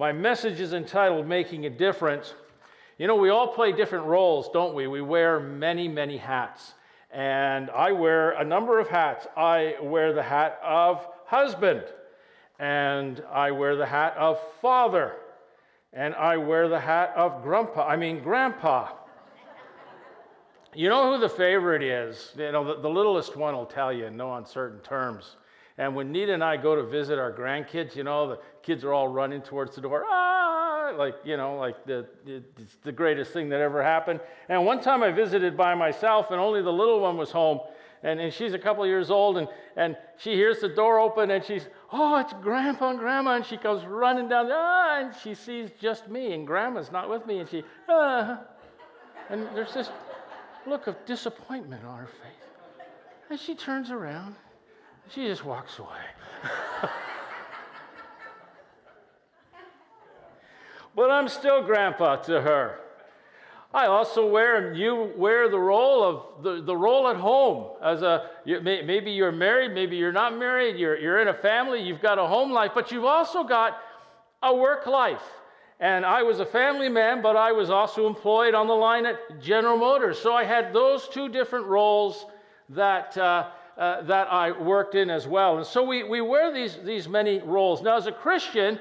My message is entitled Making a Difference. You know, we all play different roles, don't we? We wear many, many hats. And I wear a number of hats. I wear the hat of husband, and I wear the hat of father, and I wear the hat of grandpa. You know who the favorite is? You know, the littlest one will tell you in no uncertain terms. And when Nita and I go to visit our grandkids, you know, the kids are all running towards the door, like, you know, like it's the greatest thing that ever happened. And one time I visited by myself, and only the little one was home, and she's a couple of years old, and she hears the door open, and she's, oh, it's Grandpa and Grandma, and she comes running down, and she sees just me, and Grandma's not with me, and she, and there's this look of disappointment on her face. And she turns around. She just walks away. But I'm still Grandpa to her. I also you wear the role of the role at home. Maybe you're married, maybe you're not married, you're in a family, you've got a home life, but you've also got a work life. And I was a family man, but I was also employed on the line at General Motors. So I had those two different roles that I worked in as well. And so we wear these many roles. Now, as a Christian,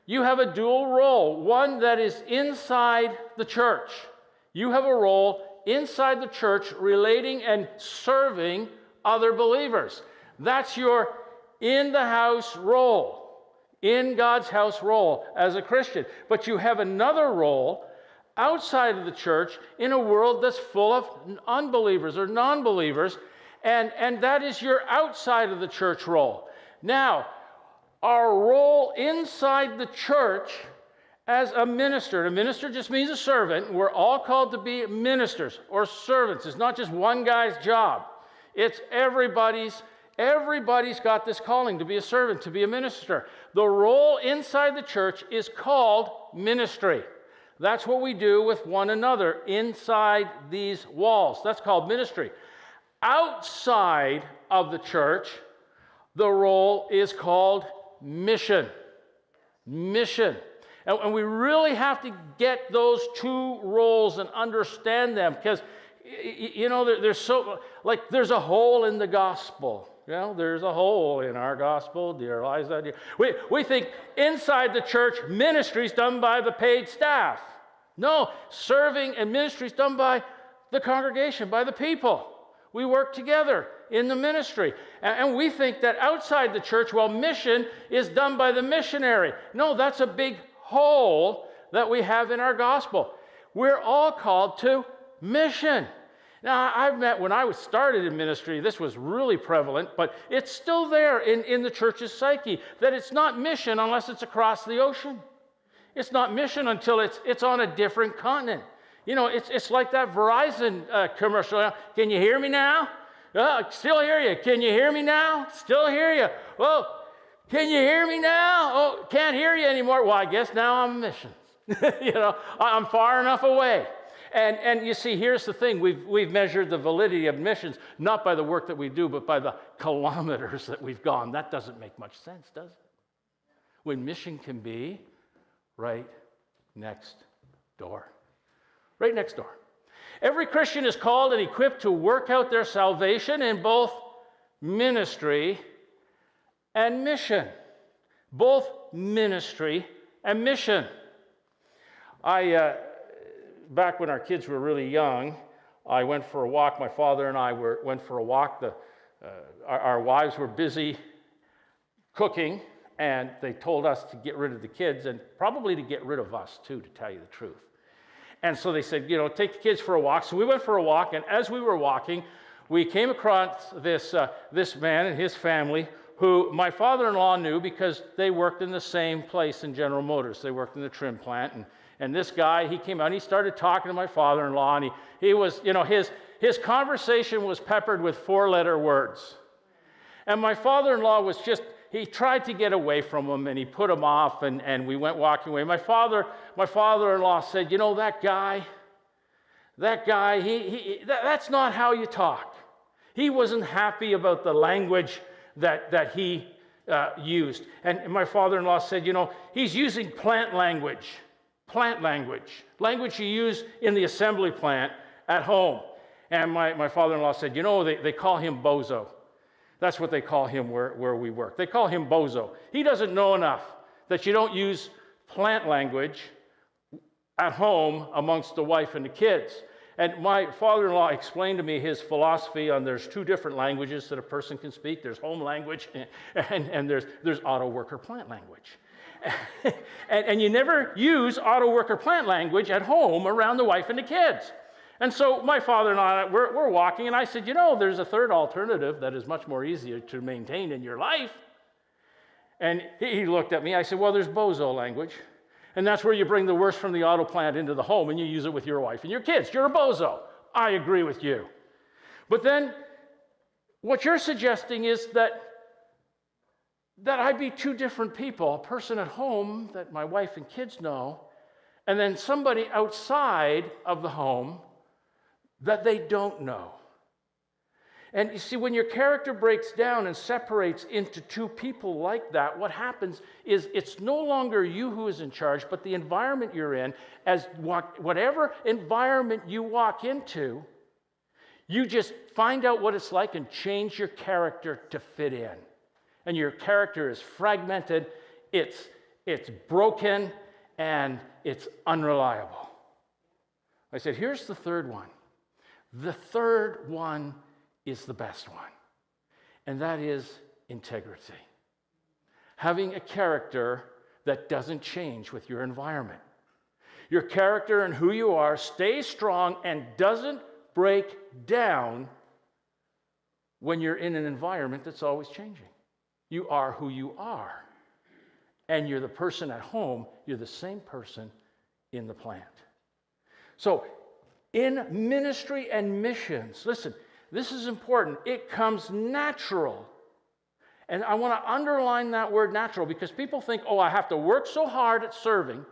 you have a dual role, one that is inside the church. You have a role inside the church relating and serving other believers. That's your in-the-house role. In God's house role as a Christian. But you have another role outside of the church in a world that's full of unbelievers or non-believers, and that is your outside of the church role. Now, our role inside the church as a minister just means a servant. We're all called to be ministers or servants. It's not just one guy's job. It's everybody's got this calling to be a servant, to be a minister. The role inside the church is called ministry. That's what we do with one another inside these walls. That's called ministry. Outside of the church, the role is called mission. Mission. And we really have to get those two roles and understand them, because, you know, there's a hole in the gospel. You know, there's a hole in our gospel, dear Liza. Dear. We think inside the church, ministry is done by the paid staff. No, serving and ministry is done by the congregation, by the people. We work together in the ministry. And we think that outside the church, well, mission is done by the missionary. No, that's a big hole that we have in our gospel. We're all called to mission. Now, I've met, when I was started in ministry, this was really prevalent, but it's still there in the church's psyche, that it's not mission unless it's across the ocean. It's not mission until it's on a different continent. You know, it's like that Verizon commercial. Can you hear me now? Still hear you. Can you hear me now? Still hear you. Well, can you hear me now? Oh, can't hear you anymore. Well, I guess now I'm missions. You know, I'm far enough away. And you see, here's the thing. We've measured the validity of missions, not by the work that we do, but by the kilometers that we've gone. That doesn't make much sense, does it? When mission can be right next door. Right next door. Every Christian is called and equipped to work out their salvation in both ministry and mission. Both ministry and mission. Back when our kids were really young, I went for a walk. My father and I went for a walk. Our wives were busy cooking, and they told us to get rid of the kids and probably to get rid of us too, to tell you the truth. And so they said, you know, take the kids for a walk. So we went for a walk, and as we were walking, we came across this man and his family who my father-in-law knew because they worked in the same place in General Motors. They worked in the trim plant, and this guy, he came out and he started talking to my father-in-law, and he was, you know, his conversation was peppered with four-letter words. And my father-in-law was just, he tried to get away from him, and he put him off, and we went walking away. My father-in-law said, you know, that guy, that's not how you talk. He wasn't happy about the language that he used. And my father-in-law said, he's using plant language you use in the assembly plant at home. And my father-in-law said, they call him Bozo. That's what they call him where we work. They call him Bozo. He doesn't know enough that you don't use plant language at home amongst the wife and the kids. And my father-in-law explained to me his philosophy on there's two different languages that a person can speak. There's home language and there's auto worker plant language. and you never use auto worker plant language at home around the wife and the kids. And so my father-in-law, we're walking, and I said, there's a third alternative that is much more easier to maintain in your life. And he looked at me. I said, well, there's Bozo language. And that's where you bring the worst from the auto plant into the home and you use it with your wife and your kids. You're a bozo. I agree with you. But then what you're suggesting is that I be two different people, a person at home that my wife and kids know, and then somebody outside of the home that they don't know. And you see, when your character breaks down and separates into two people like that, what happens is it's no longer you who is in charge, but the environment you're in. As whatever environment you walk into, you just find out what it's like and change your character to fit in. And your character is fragmented, it's broken, and it's unreliable. I said, here's the third one. The third one is the best one, and that is integrity. Having a character that doesn't change with your environment. Your character and who you are stays strong and doesn't break down when you're in an environment that's always changing. You are who you are, and you're the person at home, you're the same person in the plant. So in ministry and missions, listen, this is important. It comes natural. And I want to underline that word natural because people think, I have to work so hard at serving.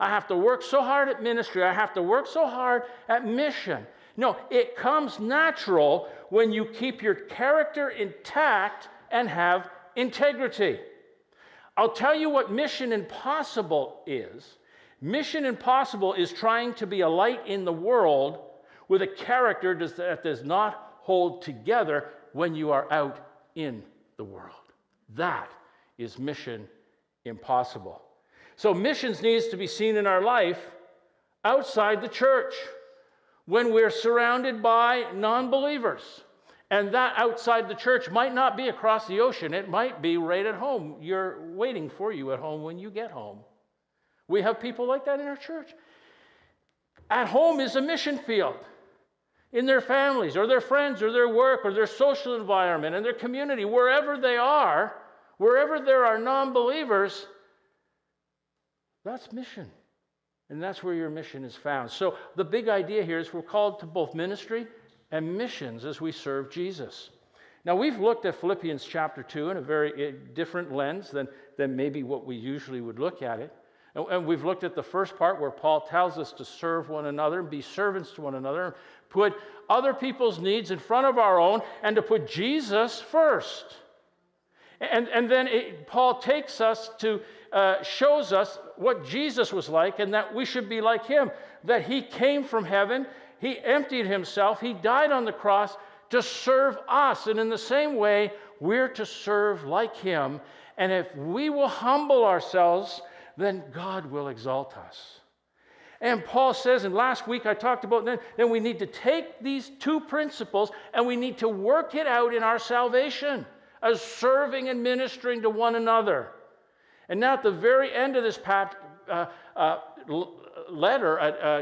I have to work so hard at ministry. I have to work so hard at mission. No, it comes natural when you keep your character intact and have integrity. I'll tell you what Mission Impossible is. Mission Impossible is trying to be a light in the world with a character that does not hold together when you are out in the world. That is Mission Impossible. So missions needs to be seen in our life outside the church when we're surrounded by non-believers. And that outside the church might not be across the ocean. It might be right at home. You're waiting for you at home when you get home. We have people like that in our church. At home is a mission field. In their families or their friends or their work or their social environment and their community, wherever they are, wherever there are non-believers, that's mission. And that's where your mission is found. So the big idea here is we're called to both ministry and missions as we serve Jesus. Now we've looked at Philippians chapter 2 in a very different lens than maybe what we usually would look at it. And we've looked at the first part where Paul tells us to serve one another and be servants to one another, put other people's needs in front of our own, and to put Jesus first. And then Paul takes us to, shows us what Jesus was like and that we should be like him, that he came from heaven, he emptied himself, he died on the cross to serve us. And in the same way, we're to serve like him. And if we will humble ourselves, then God will exalt us. And Paul says, and last week I talked about, then we need to take these two principles and we need to work it out in our salvation as serving and ministering to one another. And now at the very end of this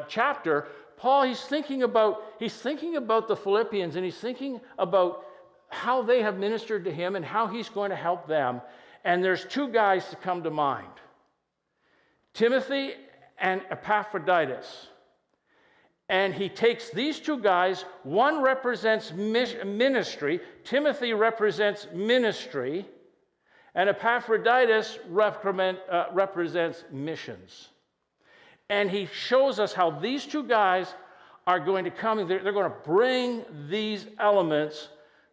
chapter, Paul, he's thinking about the Philippians, and he's thinking about how they have ministered to him and how he's going to help them. And there's two guys that come to mind. Timothy and Epaphroditus. And he takes these two guys. One represents ministry. Timothy represents ministry. And Epaphroditus represents missions. And he shows us how these two guys are going to come. They're going to bring these elements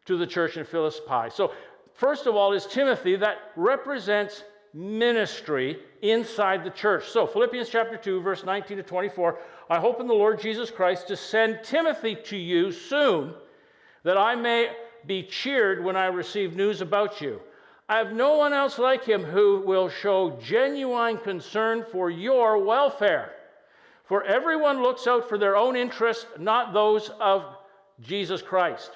to the church in Philippi. So first of all, is Timothy that represents ministry inside the church. So Philippians chapter 2, verse 19 to 24, I hope in the Lord Jesus Christ to send Timothy to you soon, that I may be cheered when I receive news about you. I have no one else like him who will show genuine concern for your welfare. For everyone looks out for their own interests, not those of Jesus Christ.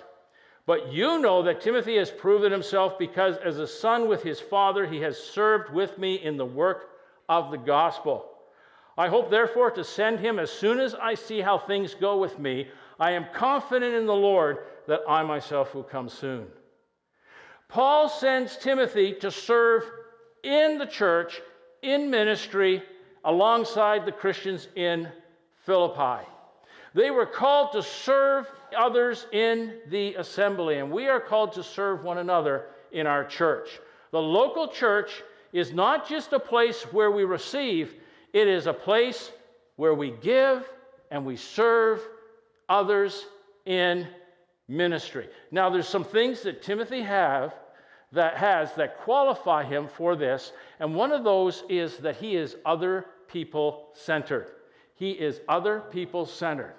But you know that Timothy has proven himself, because as a son with his father, he has served with me in the work of the gospel. I hope, therefore, to send him as soon as I see how things go with me. I am confident in the Lord that I myself will come soon. Paul sends Timothy to serve in the church, in ministry, alongside the Christians in Philippi. They were called to serve others in the assembly, and we are called to serve one another in our church. The local church is not just a place where we receive, it is a place where we give and we serve others in ministry. Now, there's some things that Timothy has that qualify him for this, and one of those is that he is other people centered. He is other people centered.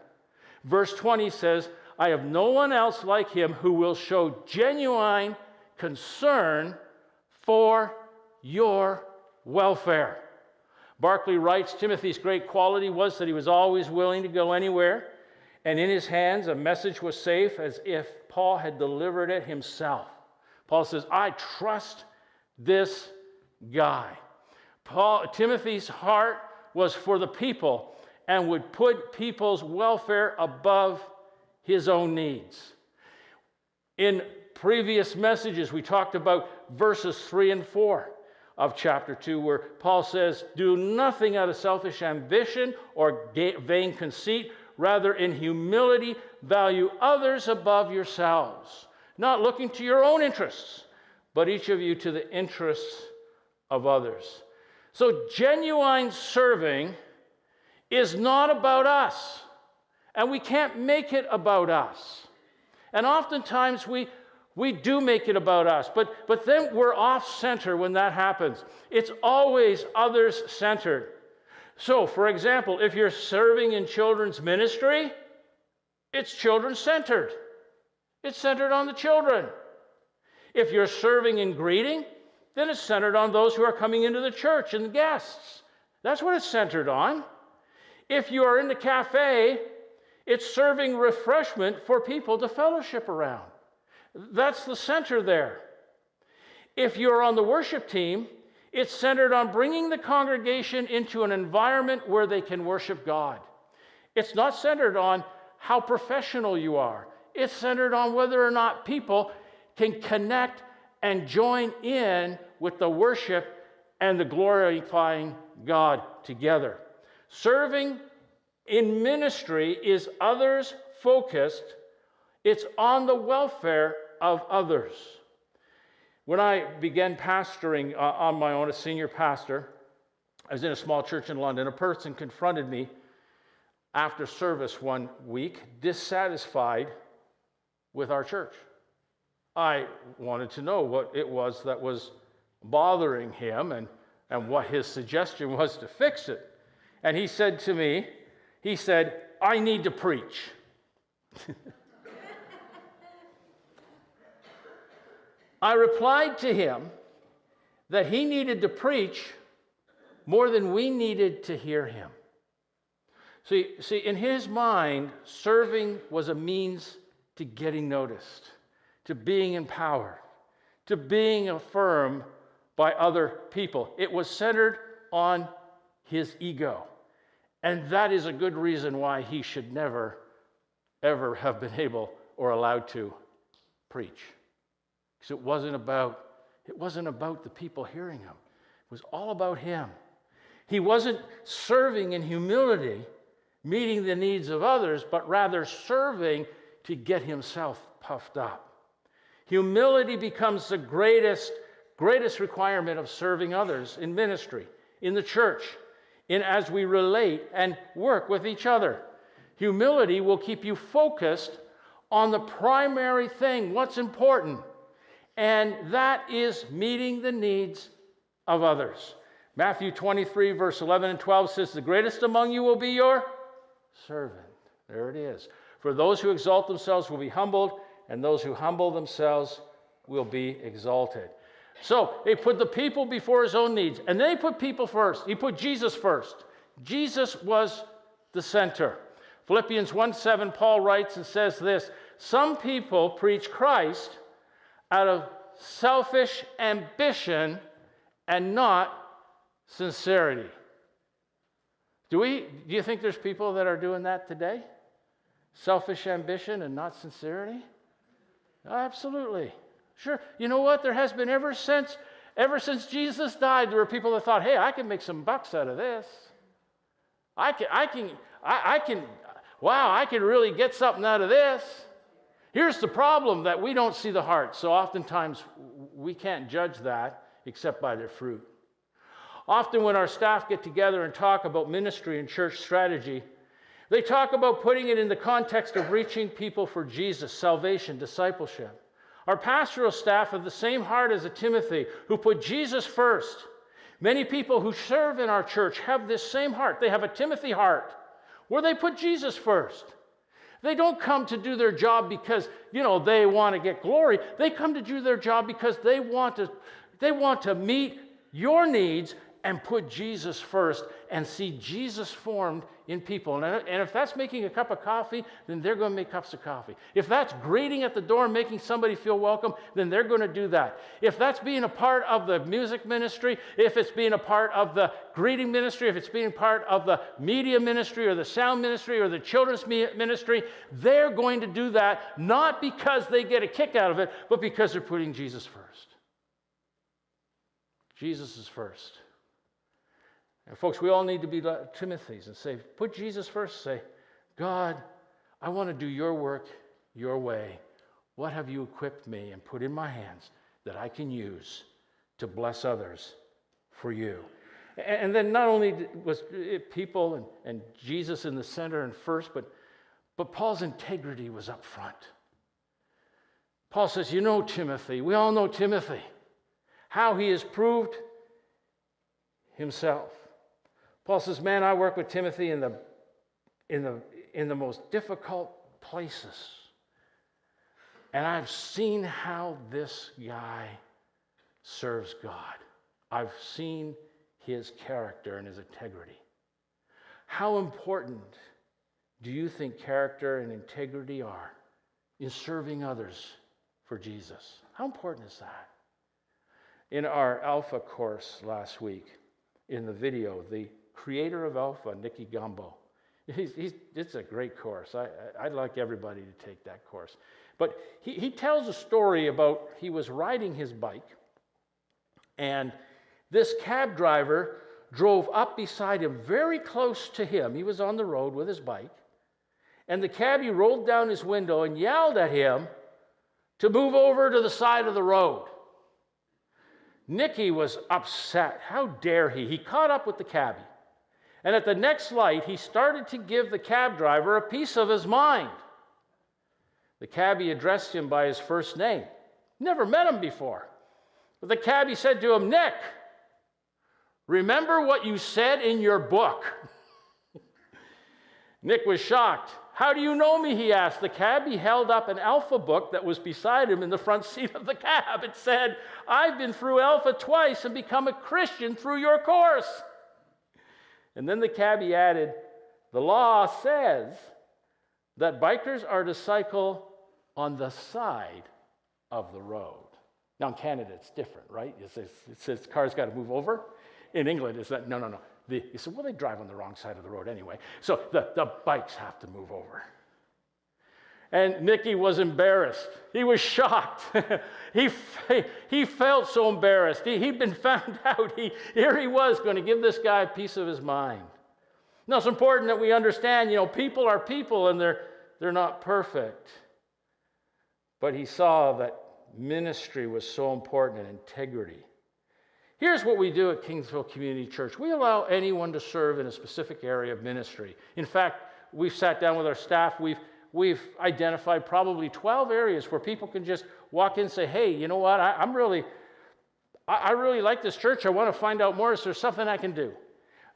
Verse 20 says, I have no one else like him who will show genuine concern for your welfare. Barclay writes, Timothy's great quality was that he was always willing to go anywhere, and in his hands a message was safe as if Paul had delivered it himself. Paul says, I trust this guy. Timothy's heart was for the people and would put people's welfare above his own needs. In previous messages, we talked about verses 3 and 4 of chapter 2, where Paul says, do nothing out of selfish ambition or vain conceit. Rather, in humility, value others above yourselves, not looking to your own interests, but each of you to the interests of others. So genuine serving is not about us, and we can't make it about us. And oftentimes we do make it about us, but then we're off-center when that happens. It's always others-centered. So, for example, if you're serving in children's ministry, it's children-centered. It's centered on the children. If you're serving in greeting, then it's centered on those who are coming into the church and the guests. That's what it's centered on. If you are in the cafe, it's serving refreshment for people to fellowship around. That's the center there. If you're on the worship team, it's centered on bringing the congregation into an environment where they can worship God. It's not centered on how professional you are. It's centered on whether or not people can connect and join in with the worship and the glorifying God together. Serving in ministry is others-focused. It's on the welfare of others. When I began pastoring on my own, a senior pastor, I was in a small church in London. A person confronted me after service one week, dissatisfied with our church. I wanted to know what it was that was bothering him and what his suggestion was to fix it. And he said to me, I need to preach. I replied to him that he needed to preach more than we needed to hear him. See, in his mind, serving was a means to getting noticed, to being empowered, to being affirmed by other people. It was centered on his ego. And that is a good reason why he should never, ever have been able or allowed to preach. Because it wasn't about the people hearing him. It was all about him. He wasn't serving in humility, meeting the needs of others, but rather serving to get himself puffed up. Humility becomes the greatest requirement of serving others in ministry, in the church, as we relate and work with each other. Humility will keep you focused on the primary thing, what's important. And that is meeting the needs of others. Matthew 23, verse 11 and 12 says, the greatest among you will be your servant. There it is. For those who exalt themselves will be humbled, and those who humble themselves will be exalted. So they put the people before his own needs, and then he put people first. He put Jesus first. Jesus was the center. Philippians 1:7, Paul writes and says this, some people preach Christ out of selfish ambition and not sincerity. Do you think there's people that are doing that today? Selfish ambition and not sincerity? Absolutely. Sure. You know what? There has been ever since Jesus died, there were people that thought, hey, I can make some bucks out of this. I can really get something out of this. Here's the problem, that we don't see the heart. So oftentimes we can't judge that except by their fruit. Often when our staff get together and talk about ministry and church strategy, they talk about putting it in the context of reaching people for Jesus, salvation, discipleship. Our pastoral staff have the same heart as a Timothy who put Jesus first. Many people who serve in our church have this same heart. They have a Timothy heart where they put Jesus first. They don't come to do their job because, they want to get glory. They come to do their job because they want to meet your needs and put Jesus first and see Jesus formed in people. And if that's making a cup of coffee, then they're going to make cups of coffee. If that's greeting at the door and making somebody feel welcome, then they're going to do that. If that's being a part of the music ministry, if it's being a part of the greeting ministry, if it's being part of the media ministry or the sound ministry or the children's ministry, they're going to do that not because they get a kick out of it, but because they're putting Jesus first. Jesus is first. And folks, we all need to be like Timothy's and say, put Jesus first. Say, God, I want to do your work your way. What have you equipped me and put in my hands that I can use to bless others for you? And then not only was it people and Jesus in the center and first, but Paul's integrity was up front. Paul says, Timothy, we all know Timothy, how he has proved himself. Paul says, man, I work with Timothy in the most difficult places. And I've seen how this guy serves God. I've seen his character and his integrity. How important do you think character and integrity are in serving others for Jesus? How important is that? In our Alpha course last week, in the video, the creator of Alpha, Nicky Gumbo. It's a great course. I'd like everybody to take that course. But he tells a story about he was riding his bike, and this cab driver drove up beside him, very close to him. He was on the road with his bike, and the cabbie rolled down his window and yelled at him to move over to the side of the road. Nicky was upset. How dare he? He caught up with the cabbie. And at the next light, he started to give the cab driver a piece of his mind. The cabbie addressed him by his first name. Never met him before. But the cabbie said to him, Nick, remember what you said in your book. Nick was shocked. How do you know me? He asked. The cabbie held up an Alpha book that was beside him in the front seat of the cab. It said, I've been through Alpha twice and become a Christian through your course. And then the cabbie added, the law says that bikers are to cycle on the side of the road. Now in Canada it's different, right? It says cars got to move over. In England it's that, no. You said, well, they drive on the wrong side of the road anyway. So the bikes have to move over. And Nicky was embarrassed. He was shocked. He felt so embarrassed. He'd been found out. Here he was going to give this guy a piece of his mind. Now, it's important that we understand, people are people and they're not perfect. But he saw that ministry was so important and integrity. Here's what we do at Kingsville Community Church. We allow anyone to serve in a specific area of ministry. In fact, we've sat down with our staff. we've identified probably 12 areas where people can just walk in and say, hey, you know what, I really like this church. I want to find out more. Is there something I can do?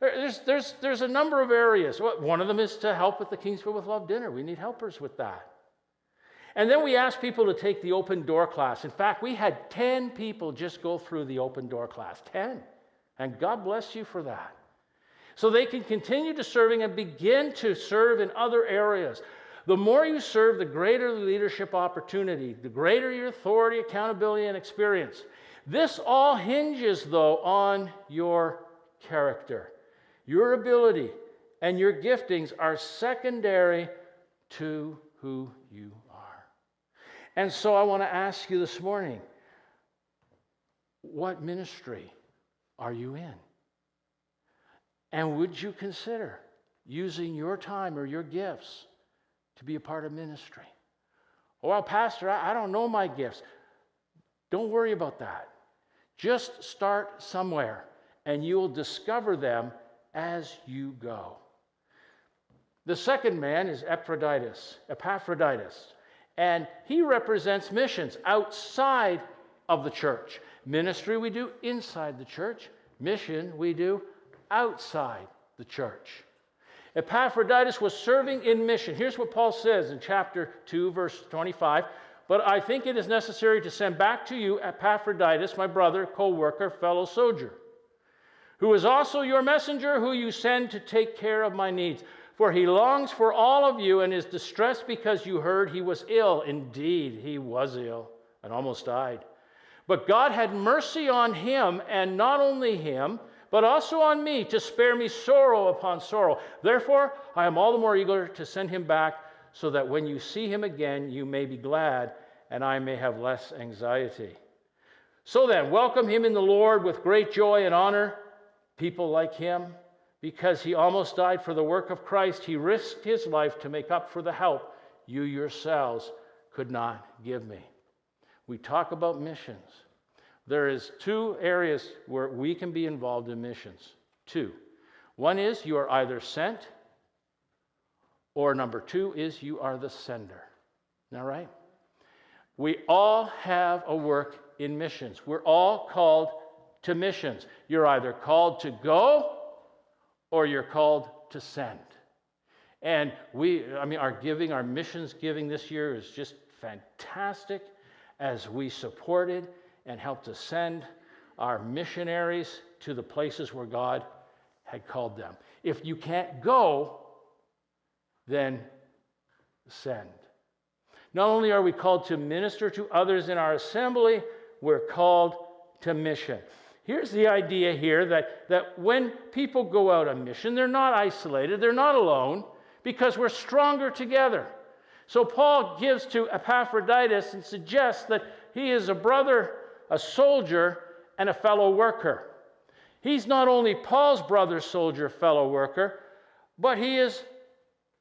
There's a number of areas. One of them is to help with the Kingsville with Love dinner. We need helpers with that. And then we asked people to take the open door class. In fact, we had 10 people just go through the open door class. 10. And God bless you for that. So they can continue to serving and begin to serve in other areas. The more you serve, the greater the leadership opportunity, the greater your authority, accountability, and experience. This all hinges, though, on your character. Your ability and your giftings are secondary to who you are. And so I want to ask you this morning, what ministry are you in? And would you consider using your time or your gifts to be a part of ministry? Well, Pastor, I don't know my gifts. Don't worry about that. Just start somewhere, and you will discover them as you go. The second man is Epaphroditus, and he represents missions outside of the church. Ministry we do inside the church. Mission we do outside the church. Epaphroditus was serving in mission. Here's what Paul says in chapter 2, verse 25. But I think it is necessary to send back to you Epaphroditus, my brother, co-worker, fellow soldier, who is also your messenger, who you send to take care of my needs. For he longs for all of you and is distressed because you heard he was ill. Indeed, he was ill and almost died. But God had mercy on him, and not only him, but also on me, to spare me sorrow upon sorrow. Therefore, I am all the more eager to send him back, so that when you see him again, you may be glad, and I may have less anxiety. So then, welcome him in the Lord with great joy and honor. People like him, because he almost died for the work of Christ, he risked his life to make up for the help you yourselves could not give me. We talk about missions. There is 2 areas where we can be involved in missions. 2. One is you are either sent, or number 2 is you are the sender. All right? We all have a work in missions. We're all called to missions. You're either called to go or you're called to send. And our missions giving this year is just fantastic as we supported and helped to send our missionaries to the places where God had called them. If you can't go, then send. Not only are we called to minister to others in our assembly, we're called to mission. Here's the idea here that when people go out on mission, they're not isolated, they're not alone, because we're stronger together. So Paul gives to Epaphroditus and suggests that he is a brother, a soldier, and a fellow worker. He's not only Paul's brother, soldier, fellow worker, but he is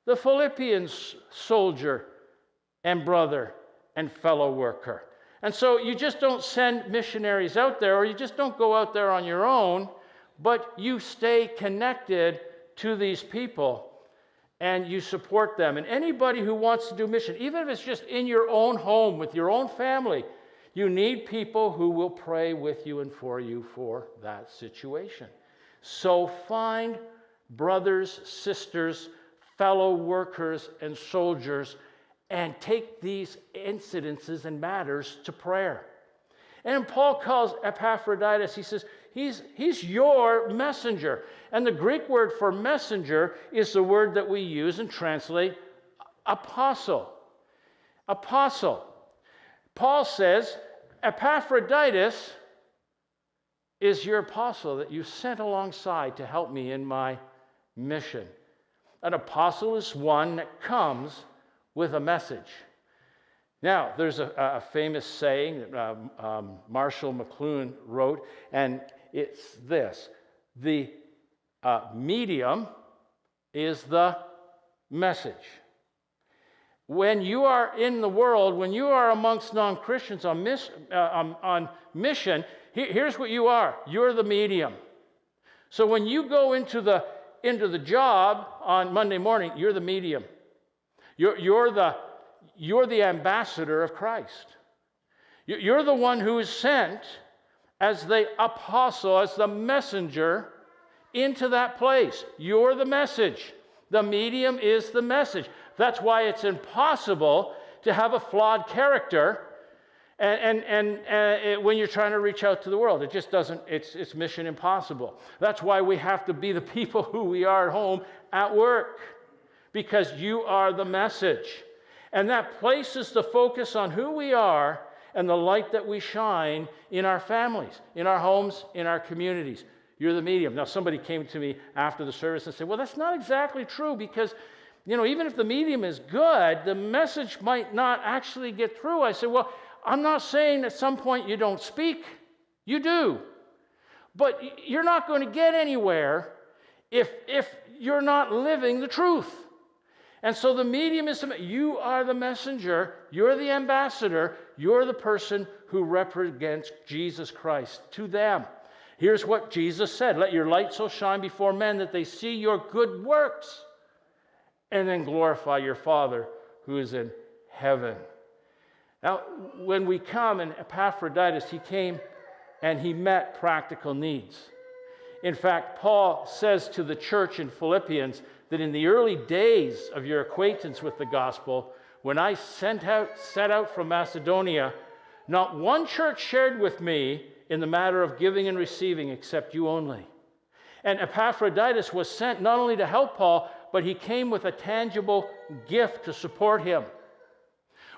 the Philippians' soldier and brother and fellow worker. And so you just don't send missionaries out there, or you just don't go out there on your own, but you stay connected to these people and you support them. And anybody who wants to do mission, even if it's just in your own home with your own family, you need people who will pray with you and for you for that situation. So find brothers, sisters, fellow workers, and soldiers, and take these incidences and matters to prayer. And Paul calls Epaphroditus, he says, he's your messenger. And the Greek word for messenger is the word that we use and translate apostle. Apostle. Paul says, Epaphroditus is your apostle that you sent alongside to help me in my mission. An apostle is one that comes with a message. Now, there's a famous saying that Marshall McLuhan wrote, and it's this: the medium is the message. When you are in the world, when you are amongst non-Christians on mission, here's what you are. You're the medium. So when you go into the job on Monday morning, you're the medium. You're the ambassador of Christ. You're the one who is sent as the apostle, as the messenger into that place. You're the message. The medium is the message. That's why it's impossible to have a flawed character when you're trying to reach out to the world. It just doesn't, it's mission impossible. That's why we have to be the people who we are at home, at work, because you are the message. And that places the focus on who we are and the light that we shine in our families, in our homes, in our communities. You're the medium. Now, somebody came to me after the service and said, well, that's not exactly true because, even if the medium is good, the message might not actually get through. I said, well, I'm not saying at some point you don't speak. You do. But you're not going to get anywhere if you're not living the truth. And so the medium is, you are the messenger, you're the ambassador, you're the person who represents Jesus Christ to them. Here's what Jesus said, let your light so shine before men that they see your good works and then glorify your Father who is in heaven. Now, when we come, and Epaphroditus, he came and he met practical needs. In fact, Paul says to the church in Philippians that in the early days of your acquaintance with the gospel, when I set out from Macedonia, not one church shared with me in the matter of giving and receiving except you only. And Epaphroditus was sent not only to help Paul, but he came with a tangible gift to support him.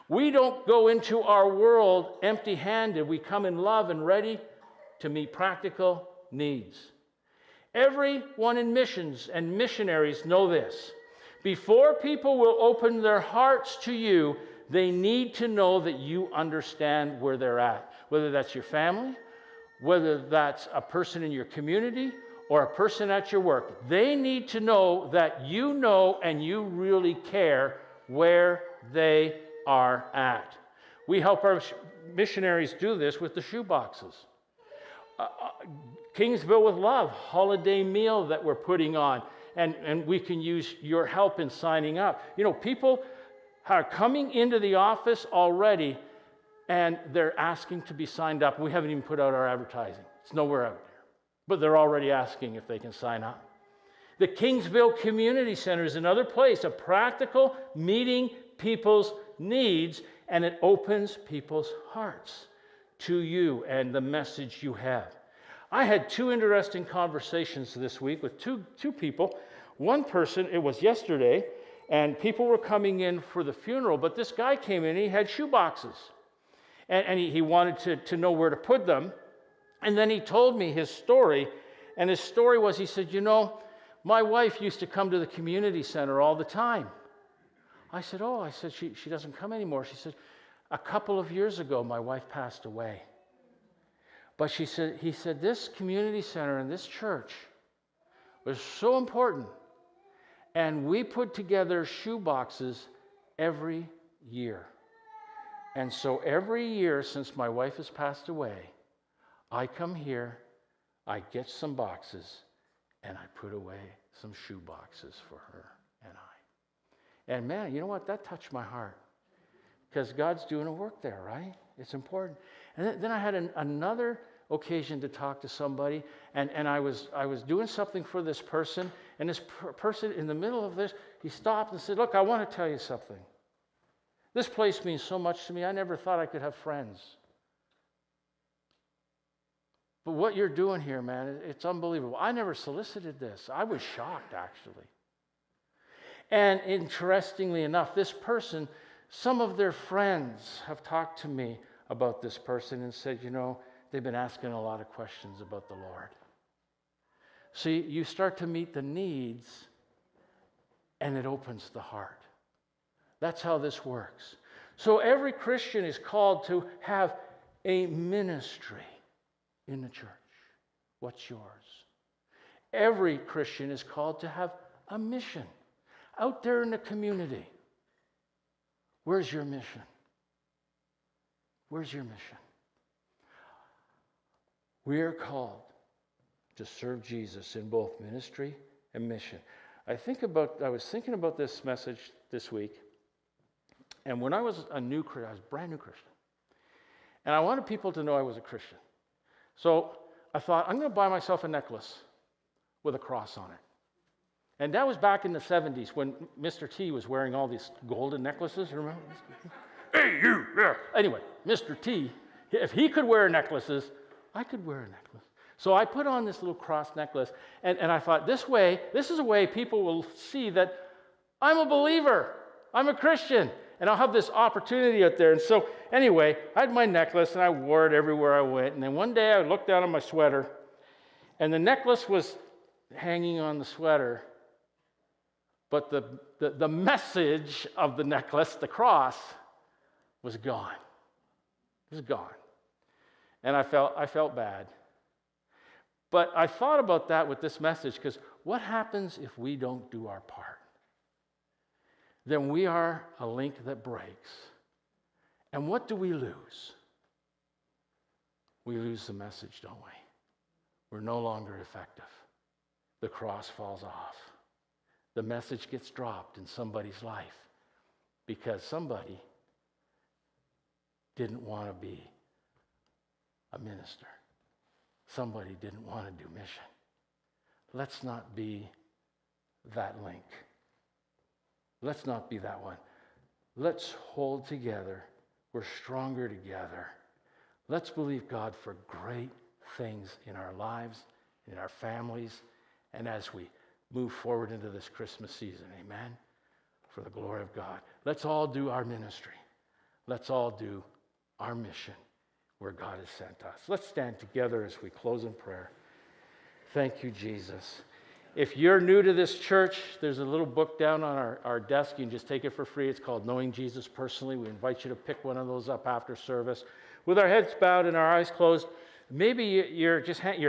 We don't go into our world empty-handed. We come in love and ready to meet practical needs. Everyone in missions and missionaries know this. Before people will open their hearts to you, they need to know that you understand where they're at. Whether that's your family, whether that's a person in your community, or a person at your work. They need to know that you know and you really care where they are at. We help our missionaries do this with the shoe boxes. Kingsville with Love, holiday meal that we're putting on, and we can use your help in signing up. People are coming into the office already, and they're asking to be signed up. We haven't even put out our advertising. It's nowhere out there. But they're already asking if they can sign up. The Kingsville Community Center is another place of practical meeting people's needs, and it opens people's hearts to you and the message you have. I had two interesting conversations this week with two people. One person, it was yesterday, and people were coming in for the funeral, but this guy came in and he had shoe boxes. And he wanted to know where to put them. And then he told me his story, and his story was, he said, my wife used to come to the community center all the time. I said, she doesn't come anymore. She said, a couple of years ago, my wife passed away. But he said, this community center and this church was so important. And we put together shoe boxes every year. And so every year since my wife has passed away, I come here, I get some boxes, and I put away some shoe boxes for her and I. And man, you know what? That touched my heart. Because God's doing a work there, right? It's important. And then I had another occasion to talk to somebody, and I was doing something for this person, and this person in the middle of this, he stopped and said, look, I want to tell you something. This place means so much to me. I never thought I could have friends. But what you're doing here, man, it's unbelievable. I never solicited this. I was shocked, actually. And interestingly enough, this person, some of their friends have talked to me about this person and said, they've been asking a lot of questions about the Lord. See, you start to meet the needs, and it opens the heart. That's how this works. So every Christian is called to have a ministry in the church. What's yours? Every Christian is called to have a mission out there in the community. Where's your mission? Where's your mission? We are called to serve Jesus in both ministry and mission. I was thinking about this message this week, And when I was a new Christian, I was a brand new Christian. And I wanted people to know I was a Christian. So I thought, I'm going to buy myself a necklace with a cross on it. And that was back in the 70s when Mr. T was wearing all these golden necklaces, remember? Hey, you, yeah. Anyway, Mr. T, if he could wear necklaces, I could wear a necklace. So I put on this little cross necklace, and I thought, this is a way people will see that I'm a believer, I'm a Christian, and I'll have this opportunity out there. And so anyway, I had my necklace, and I wore it everywhere I went. And then one day I looked down on my sweater, and the necklace was hanging on the sweater, but the message of the necklace, the cross, was gone. It was gone. And I felt bad. But I thought about that with this message, because what happens if we don't do our part? Then we are a link that breaks. And what do we lose? We lose the message, don't we? We're no longer effective. The cross falls off. The message gets dropped in somebody's life because somebody didn't want to be a minister. Somebody didn't want to do mission. Let's not be that link. Let's not be that one. Let's hold together. We're stronger together. Let's believe God for great things in our lives, in our families, and as we move forward into this Christmas season. Amen? For the glory of God. Let's all do our ministry. Let's all do our mission where God has sent us. Let's stand together as we close in prayer. Thank you, Jesus. If you're new to this church, there's a little book down on our desk. You can just take it for free. It's called Knowing Jesus Personally. We invite you to pick one of those up after service. With our heads bowed and our eyes closed, maybe you're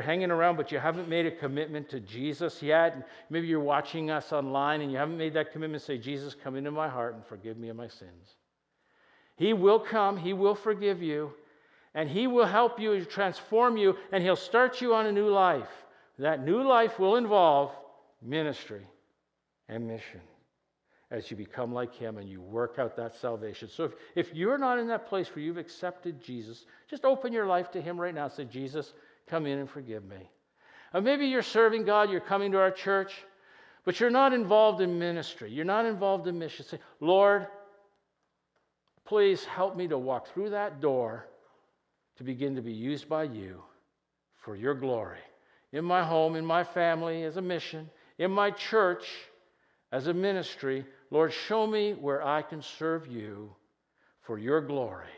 hanging around, but you haven't made a commitment to Jesus yet. Maybe you're watching us online and you haven't made that commitment. Say, Jesus, come into my heart and forgive me of my sins. He will come. He will forgive you. And he will help you, transform you, and he'll start you on a new life. That new life will involve ministry and mission as you become like him and you work out that salvation. So if you're not in that place where you've accepted Jesus, just open your life to him right now. Say, Jesus, come in and forgive me. Maybe you're serving God, you're coming to our church, but you're not involved in ministry. You're not involved in mission. Say, Lord, please help me to walk through that door to begin to be used by you for your glory. In my home, in my family, as a mission, in my church, as a ministry, Lord, show me where I can serve you for your glory.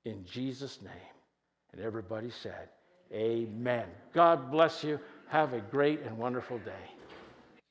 In Jesus' name. And everybody said, amen. God bless you. Have a great and wonderful day.